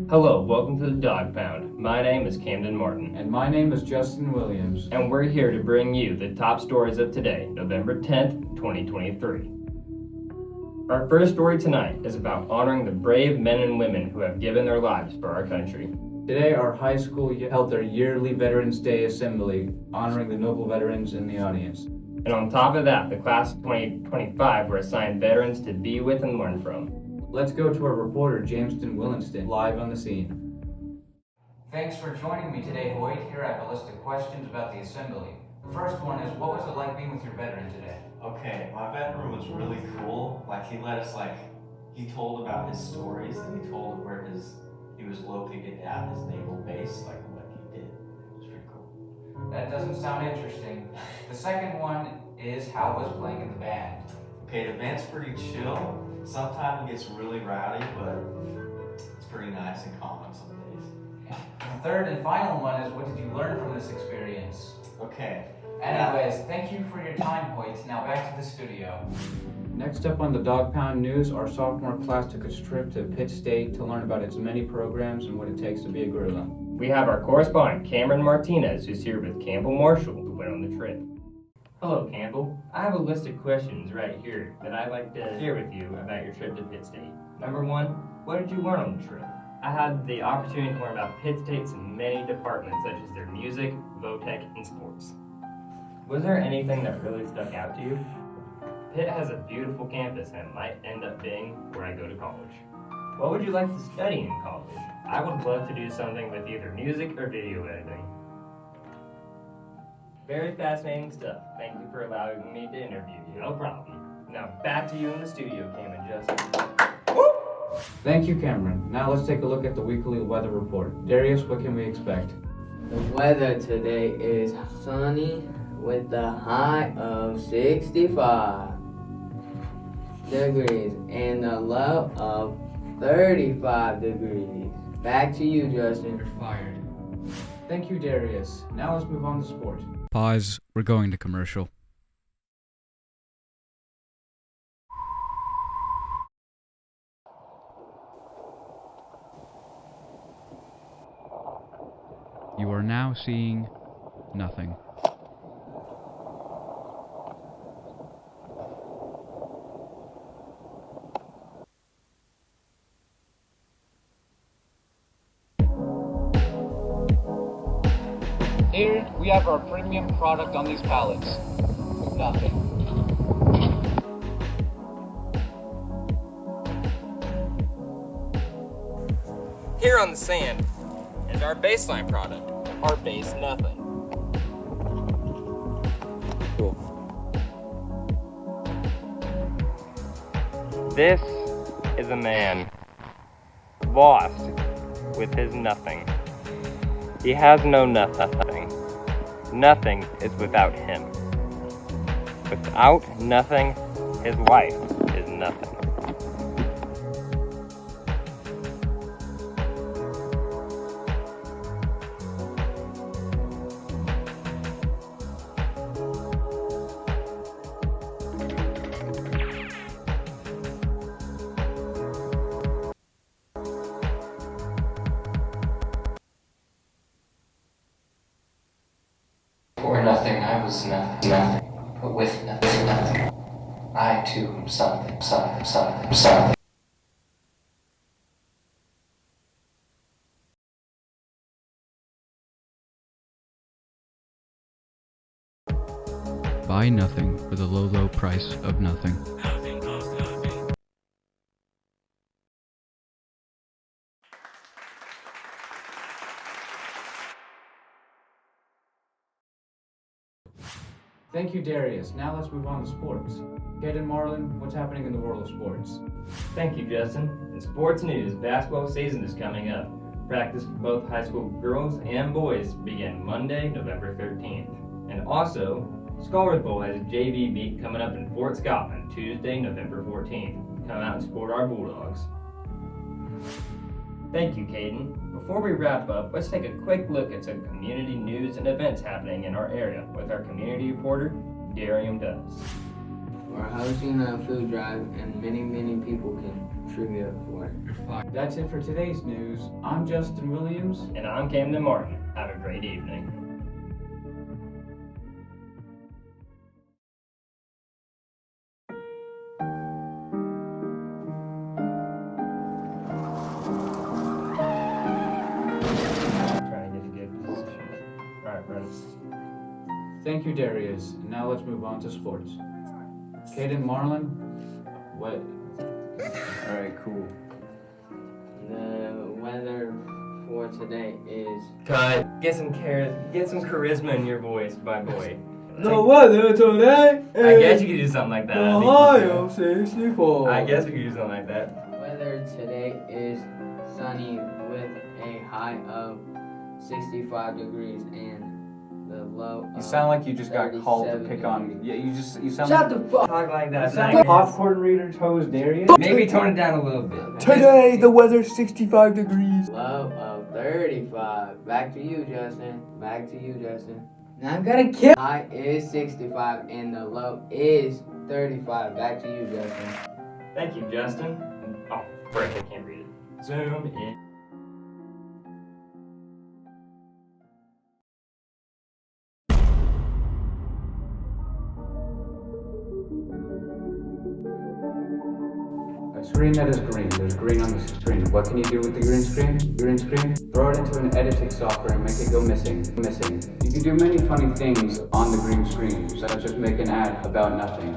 Hello, welcome to the Dogpound. My name is Camden Martin. And my name is Justin Williams. And we're here to bring you the top stories of today, November 10th, 2023. Our first story tonight is about honoring the brave men and women who have given their lives for our country. Today, our high school held their yearly Veterans Day Assembly, honoring the noble veterans in the audience. And on top of that, the class of 2025 were assigned veterans to be with and learn from. Let's go to our reporter, Jameston Willinston, live on the scene. Thanks for joining me today, Hoyt. Here I have a list of questions about the assembly. The first one is, what was it like being with your veteran today? Okay, my veteran was really cool. He let us he told about his stories, and he told where he was located at his naval base, what he did. It was pretty cool. That doesn't sound interesting. The second one is, how was playing in the band? Okay, the band's pretty chill. Sometimes it gets really rowdy, but it's pretty nice and calm on some days. The third and final one is, what did you learn from this experience? Okay. Anyways, thank you for your time, Hoyt. Now back to the studio. Next up on the Dogpound News, our sophomore class took a trip to Pitt State to learn about its many programs and what it takes to be a guerrilla. We have our correspondent, Cameron Martinez, who's here with Campbell Marshall, who went on the trip. Hello, Campbell. I have a list of questions right here that I'd like to share with you about your trip to Pitt State. Number one, what did you learn on the trip? I had the opportunity to learn about Pitt State's many departments, such as their music, VOTEC, and sports. Was there anything that really stuck out to you? Pitt has a beautiful campus and it might end up being where I go to college. What would you like to study in college? I would love to do something with either music or video editing. Very fascinating stuff. Thank you for allowing me to interview you. No problem. Now back to you in the studio, Cam and Justin. Woo! Thank you, Cameron. Now let's take a look at the weekly weather report. Darius, what can we expect? The weather today is sunny with a high of 65 degrees and a low of 35 degrees. Back to you, Justin. You're fired. Thank you, Darius. Now let's move on to sport. Pause. We're going to commercial. You are now seeing nothing. Here we have our premium product on these pallets. Nothing. Here on the sand is our baseline product, our base nothing. Cool. This is a man lost with his nothing. He has no nothing. Nothing is without him. Without nothing, his life is nothing. For nothing, I was nothing, but with nothing, I too am something. Buy nothing for the low price of nothing. Thank you, Darius. Now let's move on to sports. Caden Marlin, what's happening in the world of sports? Thank you, Justin. In sports news, basketball season is coming up. Practice for both high school girls and boys begin Monday, November 13th. And also, Scholars Bowl has a JV meet coming up in Fort Scotland, Tuesday, November 14th. Come out and support our Bulldogs. Thank you, Caden. Before we wrap up, let's take a quick look at some community news and events happening in our area with our community reporter, Darium Does. We're hosting a food drive and many people can trivia for it. That's it for today's news. I'm Justin Williams. And I'm Camden Martin. Have a great evening. Trying to get a good position. Alright, ready. Thank you, Darius. And now let's move on to sports. Caden Marlin, what? Alright, cool. The weather for today is Cut. Get some charisma in your voice, my boy. the weather today I guess you could do something like that. Ohio 64. I guess we could do something like that. Weather today is sunny with a high of 65 degrees and the low You of sound like you just got called to 37 pick on. degrees. Yeah, you sound Shut like. the fuck. Talk like that. You sound like popcorn reader's host Darius. Maybe tone it down a little bit. Today the weather's 65 degrees. Low of 35. Back to you, Justin. Now I'm gonna kill. High is 65 and the low is 35. Back to you, Justin. Thank you, Justin. Oh, frick, I can't read it. Zoom in. A screen that is green. There's green on the screen. What can you do with the green screen? Throw it into an editing software and make it go missing. You can do many funny things on the green screen, such as make an ad about nothing.